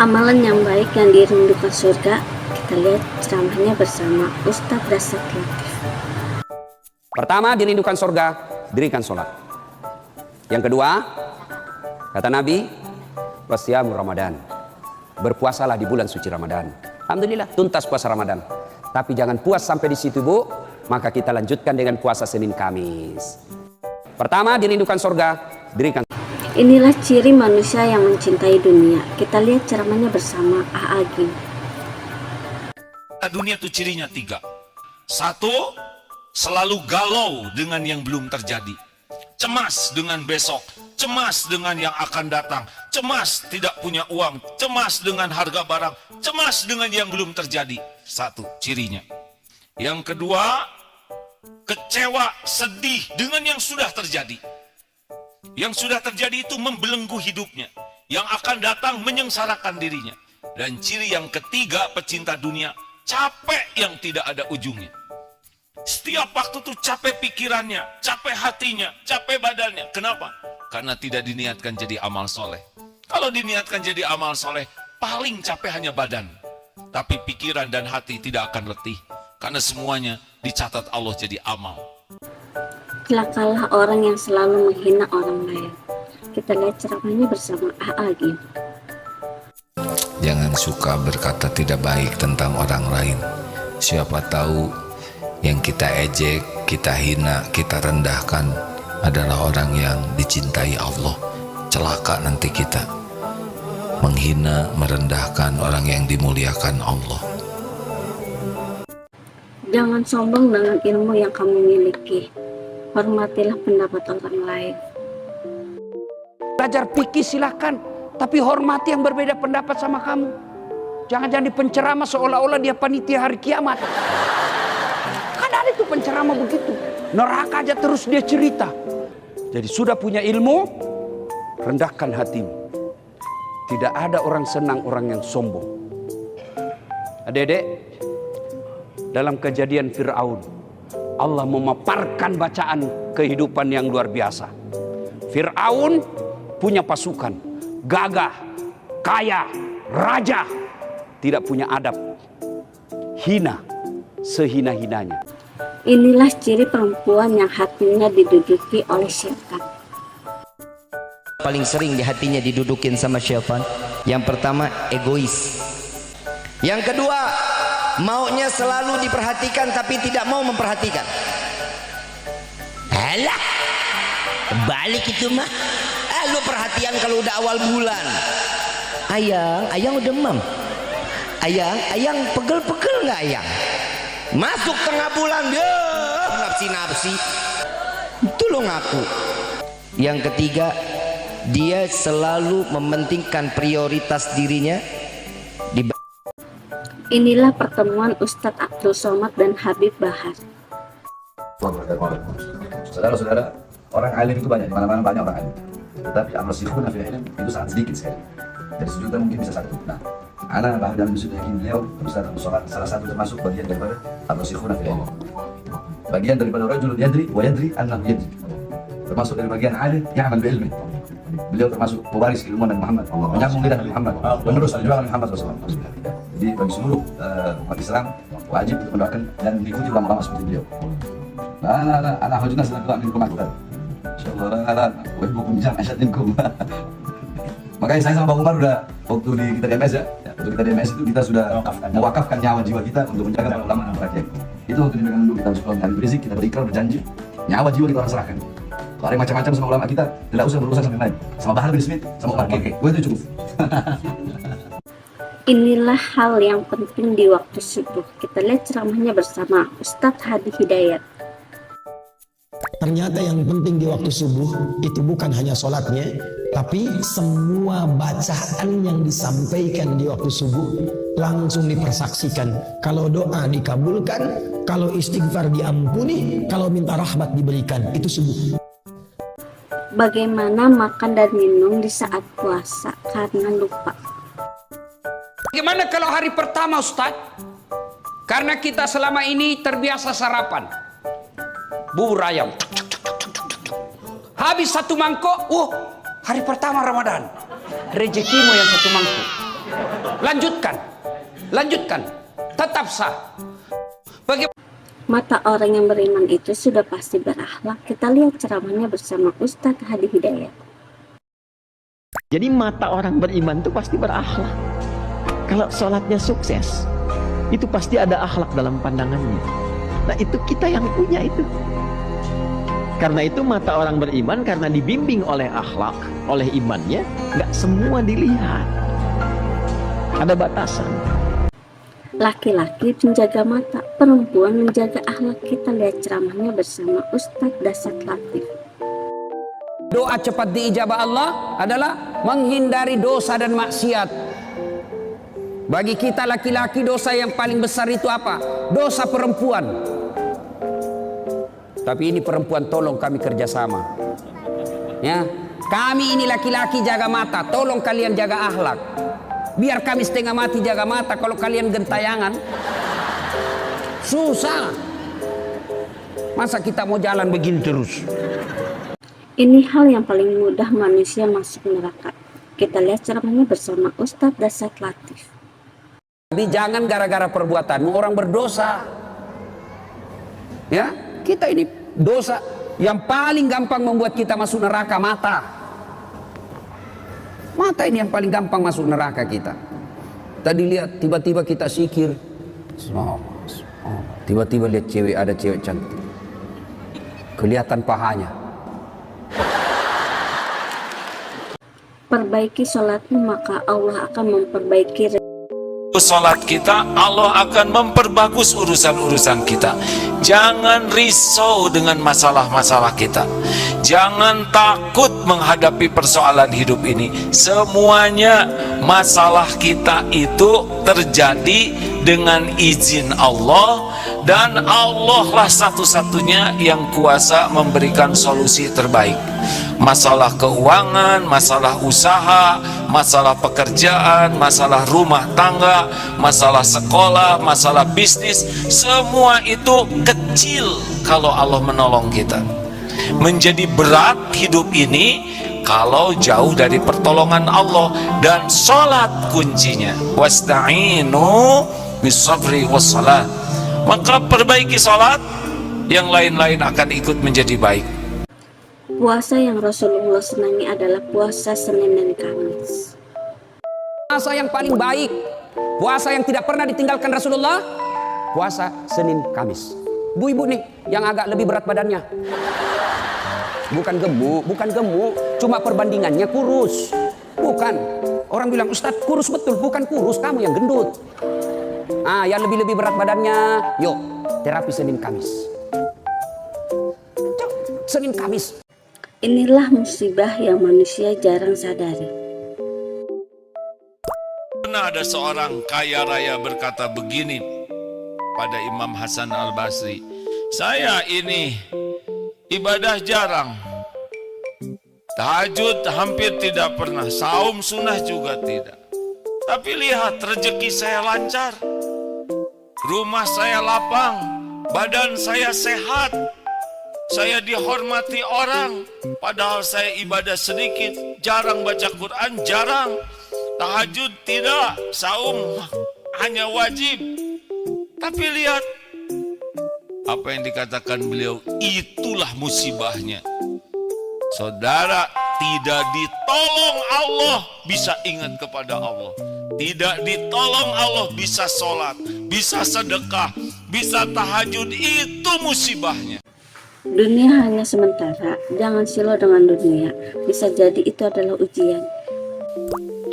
Amalan yang baik yang dirindukan surga. Kita lihat ceramahnya bersama Ustadz Rasad Latif. Pertama, dirindukan surga, dirikan sholat. Yang kedua, kata Nabi, wasyamu Ramadan. Berpuasalah di bulan suci Ramadan. Alhamdulillah, tuntas puasa Ramadan. Tapi jangan puas sampai di situ, Bu. Maka kita lanjutkan dengan puasa Senin Kamis. Pertama, dirindukan surga, dirikan. Inilah ciri manusia yang mencintai dunia. Kita lihat ceramahnya bersama A'agim. Dunia itu cirinya 3. 1, selalu galau dengan yang belum terjadi. Cemas dengan besok, cemas dengan yang akan datang, cemas tidak punya uang, cemas dengan harga barang, cemas dengan yang belum terjadi. 1 cirinya. Yang kedua, kecewa, sedih dengan yang sudah terjadi. Yang sudah terjadi itu membelenggu hidupnya. Yang akan datang menyengsarakan dirinya. Dan ciri yang ketiga pecinta dunia, capek yang tidak ada ujungnya. Setiap waktu tuh capek pikirannya, capek hatinya, capek badannya. Kenapa? Karena tidak diniatkan jadi amal soleh. Kalau diniatkan jadi amal soleh, paling capek hanya badan. Tapi pikiran dan hati tidak akan letih. Karena semuanya dicatat Allah jadi amal. Celakalah orang yang selalu menghina orang lain. Kita lihat ceramahnya bersama A'agim. Jangan suka berkata tidak baik tentang orang lain. Siapa tahu yang kita ejek, kita hina, kita rendahkan adalah orang yang dicintai Allah. Celaka nanti kita menghina, merendahkan orang yang dimuliakan Allah. Jangan sombong dengan ilmu yang kamu miliki. Hormatilah pendapat orang lain. Belajar fikih silahkan, tapi hormati yang berbeda pendapat sama kamu. Jangan jadi penceramah seolah-olah dia panitia hari kiamat. Kan ada itu penceramah begitu. Neraka aja terus dia cerita. Jadi sudah punya ilmu, rendahkan hatimu. Tidak ada orang senang orang yang sombong. Adik-adik, dalam kejadian Fir'aun, Allah memaparkan bacaan kehidupan yang luar biasa. Fir'aun punya pasukan, gagah, kaya, raja, tidak punya adab, hina, sehina-hinanya. Inilah ciri perempuan yang hatinya diduduki oleh syaitan. Paling sering di hatinya didudukin sama syaitan. Yang pertama, egois. Yang kedua, maunya selalu diperhatikan tapi tidak mau memperhatikan. Alah, balik itu mah. Lu perhatian kalau udah awal bulan. Ayang udah demam. Ayang pegel-pegel nggak ayang? Masuk tengah bulan, dia nafsi-nafsi. Itu lo ngaku. Yang ketiga, dia selalu mementingkan prioritas dirinya. Inilah pertemuan Ustadz Abdul Somad dan Habib Bahar. Saudara-saudara, orang alim itu banyak, di mana-mana banyak orang alim. Tetapi ar-rasikhuna fil ilm itu sangat sedikit sekali. Dari sudut mungkin bisa 1. Nah, ana bahwa dalam sudut yakin beliau, Ustaz Abdul Somad, salah satu termasuk bagian daripada ar-rasikhuna fil ilm. Bagian daripada rajul yadri wa yadri annahu yadri. Termasuk dari bagian alim yang amal ilmi. Beliau termasuk pewaris ilmu Nabi Muhammad, menyambung lidah Nabi Muhammad, menerus perjuangan Muhammad SAW. Jadi bagi seluruh umat Islam wajib untuk mendoakan dan mengikuti ulama-ulama seperti beliau. Nah, anak hujunah sedang doa minum kemakutan. Insyaallah, wahbukum jam asyadinkum. Makanya saya sama Bang Umar udah waktu kita di MS ya, waktu kita di MS itu kita sudah mewakafkan nyawa jiwa kita untuk menjaga para ulama dan para kiai. Itu waktu di dulu kita harus pulang dari berisik, kita berikrar berjanji, nyawa jiwa kita orang serahkan. Kalau ada yang macam-macam sama ulama kita, tidak usah berurusan sama yang lain. Sama Bahar bin Smith, sama Umar Keke. Gue itu cukup. Inilah hal yang penting di waktu subuh. Kita lihat ceramahnya bersama Ustadz Hadi Hidayat. Ternyata yang penting di waktu subuh itu bukan hanya sholatnya, tapi semua bacaan yang disampaikan di waktu subuh langsung dipersaksikan. Kalau doa dikabulkan, kalau istighfar diampuni, kalau minta rahmat diberikan. Itu subuh. Bagaimana makan dan minum di saat puasa karena lupa. Bagaimana kalau hari pertama, Ustaz? Karena kita selama ini terbiasa sarapan bubur ayam, habis 1 mangkok. Hari pertama Ramadan, rezekimu yang 1 mangkok. Lanjutkan. Lanjutkan. Tetap sah. Bagaimana? Mata orang yang beriman itu sudah pasti berakhlak. Kita lihat ceramahnya bersama Ustadz Hadi Hidayat. Jadi mata orang beriman itu pasti berakhlak. Kalau sholatnya sukses, itu pasti ada akhlak dalam pandangannya. Nah itu kita yang punya itu. Karena itu mata orang beriman karena dibimbing oleh akhlak, oleh imannya, nggak semua dilihat. Ada batasan. Laki-laki menjaga mata, perempuan menjaga akhlak. Kita lihat ceramahnya bersama Ustadz Dasat Latif. Doa cepat diijabah Allah adalah menghindari dosa dan maksiat. Bagi kita laki-laki, dosa yang paling besar itu apa? Dosa perempuan. Tapi ini perempuan, tolong kami kerjasama. Ya, kami ini laki-laki jaga mata, tolong kalian jaga akhlak. Biar kami setengah mati jaga mata, kalau kalian gentayangan susah. Masa kita mau jalan begini terus? Ini hal yang paling mudah manusia masuk neraka. Kita lihat ceramahnya bersama Ustadz Dasat Latif. Tapi jangan gara-gara perbuatanmu orang berdosa. Ya, kita ini dosa yang paling gampang membuat kita masuk neraka, mata. Mata ini yang paling gampang masuk neraka kita. Tadi lihat tiba-tiba kita sikir. Tiba-tiba lihat cewek, ada cewek cantik. Kelihatan pahanya. Perbaiki sholatmu, maka Allah akan memperbaiki Sholat kita, Allah akan memperbagus urusan-urusan kita. Jangan risau dengan masalah-masalah kita. Jangan takut menghadapi persoalan hidup ini. Semuanya masalah kita itu terjadi dengan izin Allah, dan Allah lah satu-satunya yang kuasa memberikan solusi terbaik. Masalah keuangan, masalah usaha, masalah pekerjaan, masalah rumah tangga, masalah sekolah, masalah bisnis, semua itu kecil kalau Allah menolong kita. Menjadi berat hidup ini kalau jauh dari pertolongan Allah, dan sholat kuncinya. Wasta'inu bis-sabri was-salat. Maka perbaiki sholat, yang lain-lain akan ikut menjadi baik. Puasa yang Rasulullah senangi adalah puasa Senin dan Kamis. Puasa yang paling baik, puasa yang tidak pernah ditinggalkan Rasulullah, puasa Senin Kamis. Bu-ibu nih yang agak lebih berat badannya, bukan gemuk, cuma perbandingannya kurus. Bukan, orang bilang Ustadz kurus betul, bukan kurus, kamu yang gendut. Yang lebih berat badannya, yuk terapi Senin Kamis. Senin Kamis. Inilah musibah yang manusia jarang sadari. Pernah ada seorang kaya raya berkata begini pada Imam Hasan Al-Basri, saya ini ibadah jarang, tahajud hampir tidak pernah, saum sunnah juga tidak, tapi lihat rezeki saya lancar, rumah saya lapang, badan saya sehat, saya dihormati orang, padahal saya ibadah sedikit, jarang baca Quran, jarang, tahajud tidak, saum hanya wajib. Tapi lihat apa yang dikatakan beliau, itulah musibahnya. Saudara, tidak ditolong Allah bisa ingat kepada Allah, tidak ditolong Allah bisa sholat, bisa sedekah, bisa tahajud, itu musibahnya. Dunia hanya sementara, jangan silau dengan dunia. Bisa jadi itu adalah ujian.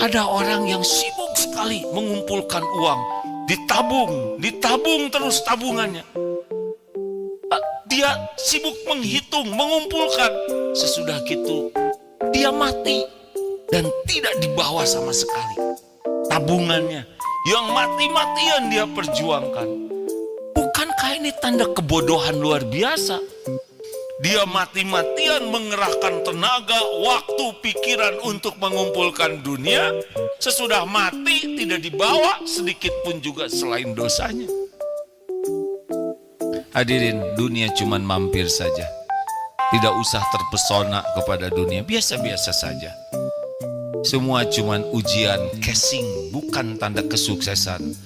Ada orang yang sibuk sekali mengumpulkan uang, ditabung terus tabungannya. Dia sibuk menghitung, mengumpulkan. Sesudah itu dia mati dan tidak dibawa sama sekali tabungannya yang mati-matian dia perjuangkan. Bukankah ini tanda kebodohan luar biasa? Dia mati-matian mengerahkan tenaga, waktu, pikiran untuk mengumpulkan dunia. Sesudah mati tidak dibawa sedikit pun juga selain dosanya. Hadirin, dunia cuman mampir saja. Tidak usah terpesona kepada dunia, biasa-biasa saja. Semua cuman ujian casing, bukan tanda kesuksesan.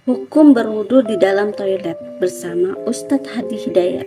Hukum berwudu di dalam toilet bersama Ustadz Hadi Hidayat.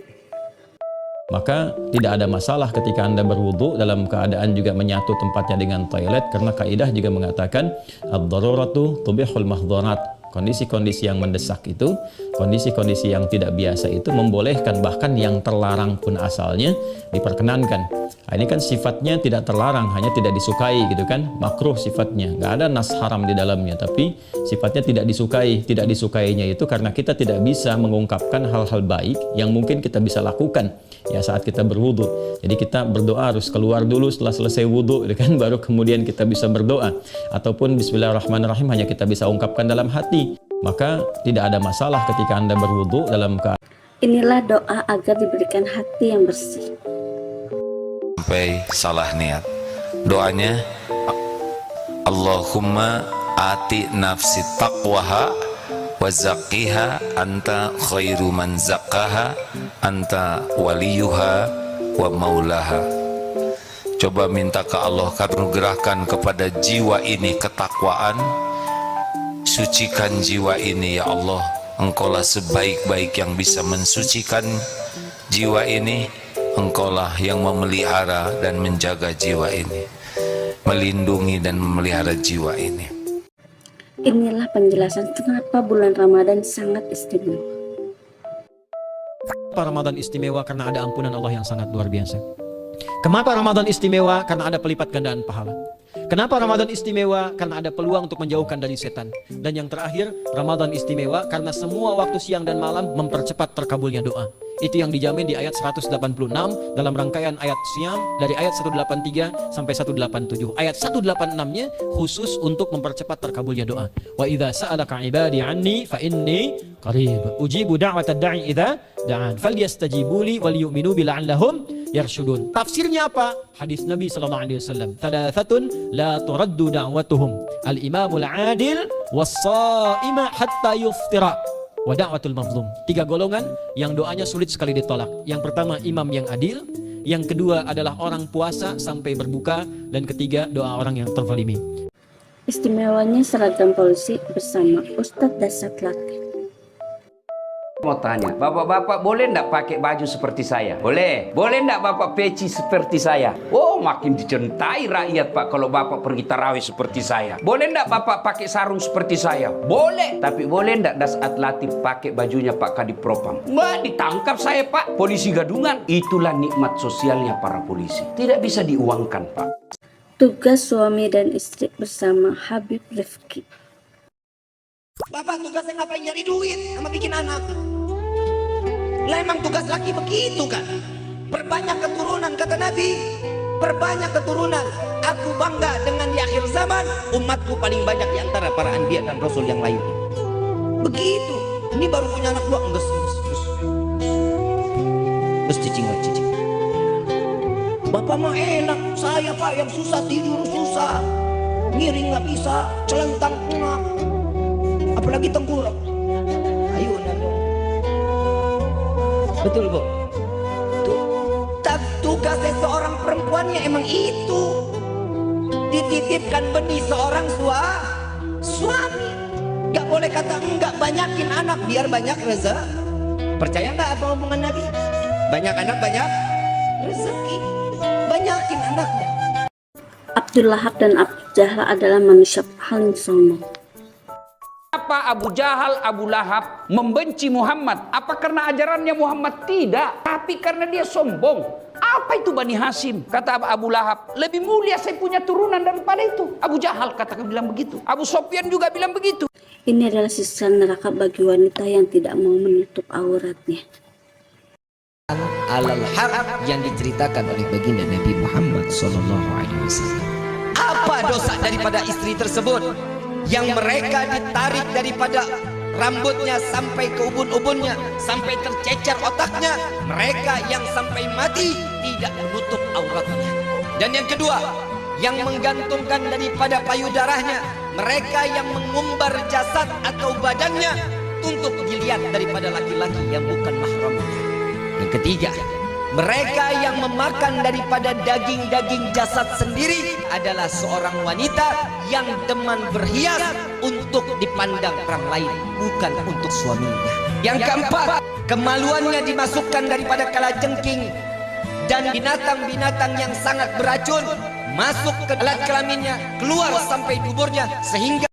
Maka tidak ada masalah ketika Anda berwudu dalam keadaan juga menyatu tempatnya dengan toilet, karena kaidah juga mengatakan ad-daruratu tubihul mahdharat. Kondisi-kondisi yang mendesak itu, kondisi-kondisi yang tidak biasa itu membolehkan, bahkan yang terlarang pun asalnya diperkenankan. Nah, ini kan sifatnya tidak terlarang, hanya tidak disukai gitu kan, makruh sifatnya, nggak ada nas haram di dalamnya, tapi sifatnya tidak disukai. Tidak disukainya itu karena kita tidak bisa mengungkapkan hal-hal baik yang mungkin kita bisa lakukan ya saat kita berwudu. Jadi kita berdoa harus keluar dulu setelah selesai wudu, gitu kan, baru kemudian kita bisa berdoa. Ataupun Bismillahirrahmanirrahim hanya kita bisa ungkapkan dalam hati. Maka tidak ada masalah ketika Anda berwudu dalam keadaan. Inilah doa agar diberikan hati yang bersih. Sampai salah niat. Doanya, Allahumma ati nafsi taqwaha wa zakkiha anta khairu man zakkaha anta waliyuha wa maulaha. Coba minta ke Allah karugerahkan kepada jiwa ini ketakwaan, sucikan jiwa ini ya Allah. Engkaulah sebaik-baik yang bisa mensucikan jiwa ini. Engkaulah yang memelihara dan menjaga jiwa ini, melindungi dan memelihara jiwa ini. Inilah penjelasan kenapa bulan Ramadan sangat istimewa. Ramadan istimewa karena ada ampunan Allah yang sangat luar biasa. Kenapa Ramadan istimewa? Karena ada pelipat gandaan pahala. Kenapa Ramadan istimewa? Karena ada peluang untuk menjauhkan dari setan. Dan yang terakhir, Ramadan istimewa karena semua waktu siang dan malam mempercepat terkabulnya doa. Itu yang dijamin di ayat 186 dalam rangkaian ayat Syam dari ayat 183 sampai 187. Ayat 186-nya khusus untuk mempercepat terkabulnya doa. Wa idza sa'alaka 'ibadi 'anni fa inni qarib ujibu da'watad da'i idza da'an falyastajibu li wal yu'minu bi la'allahum yarshudun. Tafsirnya apa? Hadis Nabi sallallahu alaihi wasallam, "Thalathatun la turaddu da'watuhum al-imamul 'adil was-sha'ima hatta yuftira wa da'watul mazlum." 3 golongan yang doanya sulit sekali ditolak. Yang pertama imam yang adil, yang kedua adalah orang puasa sampai berbuka, dan ketiga doa orang yang terzalimi. Istimewanya seragam polisi bersama Ustadz Dasat Latif. Mau tanya, bapak-bapak boleh ndak pakai baju seperti saya? Boleh. Boleh ndak bapak peci seperti saya? Oh, makin dicintai rakyat pak kalau bapak pergi tarawih seperti saya. Boleh ndak bapak pakai sarung seperti saya? Boleh. Tapi boleh ndak Dasat Latif pakai bajunya Pak Kadip Propam? Wah, ditangkap saya pak, polisi gadungan. Itulah nikmat sosialnya para polisi. Tidak bisa diuangkan pak. Tugas suami dan istri bersama Habib Rifki. Bapak tugasnya ngapain, nyari duit sama bikin anak? Lah emang tugas laki begitu kan? Perbanyak keturunan, kata Nabi. Perbanyak keturunan. Aku bangga dengan di akhir zaman umatku paling banyak di antara para anbiya dan rasul yang lain. Begitu. Ini baru punya anak 2. Terus cicing. Bapak mah enak, saya pak yang susah tidur susah, miring nggak bisa, celentang punah, apalagi tengkurap. Ayo dong. Betul bu. Tugasnya seorang perempuannya emang itu, dititipkan benih seorang suami. Gak boleh kata enggak, banyakin anak biar banyak rezeki. Percaya nggak apa omongan Nabi? Banyak anak banyak rezeki. Banyakin anaknya. Abdul Lahab dan Abu Jahal adalah manusia paling sombong. Apa Abu Jahal, Abu Lahab membenci Muhammad? Apa karena ajarannya Muhammad? Tidak, tapi karena dia sombong. Apa itu Bani Hashim? Kata Abu Lahab, lebih mulia saya punya turunan daripada itu. Abu Jahal katakan bilang begitu. Abu Sofyan juga bilang begitu. Ini adalah siksa neraka bagi wanita yang tidak mau menutup auratnya. Alal haq yang diceritakan oleh baginda Nabi Muhammad SAW. Apa dosa daripada istri tersebut yang mereka ditarik daripada rambutnya sampai ke ubun-ubunnya, sampai tercecer otaknya, mereka yang sampai mati tidak menutup auratnya. Dan yang kedua, yang menggantungkan daripada payudaranya, mereka yang mengumbar jasad atau badannya untuk dilihat daripada laki-laki yang bukan mahramnya. Yang ketiga, Mereka yang memakan daripada daging-daging jasad sendiri adalah seorang wanita yang demen berhias untuk dipandang orang lain, bukan untuk suaminya. Yang keempat, kemaluannya dimasukkan daripada kalajengking dan binatang-binatang yang sangat beracun masuk ke alat kelaminnya, keluar sampai duburnya, sehingga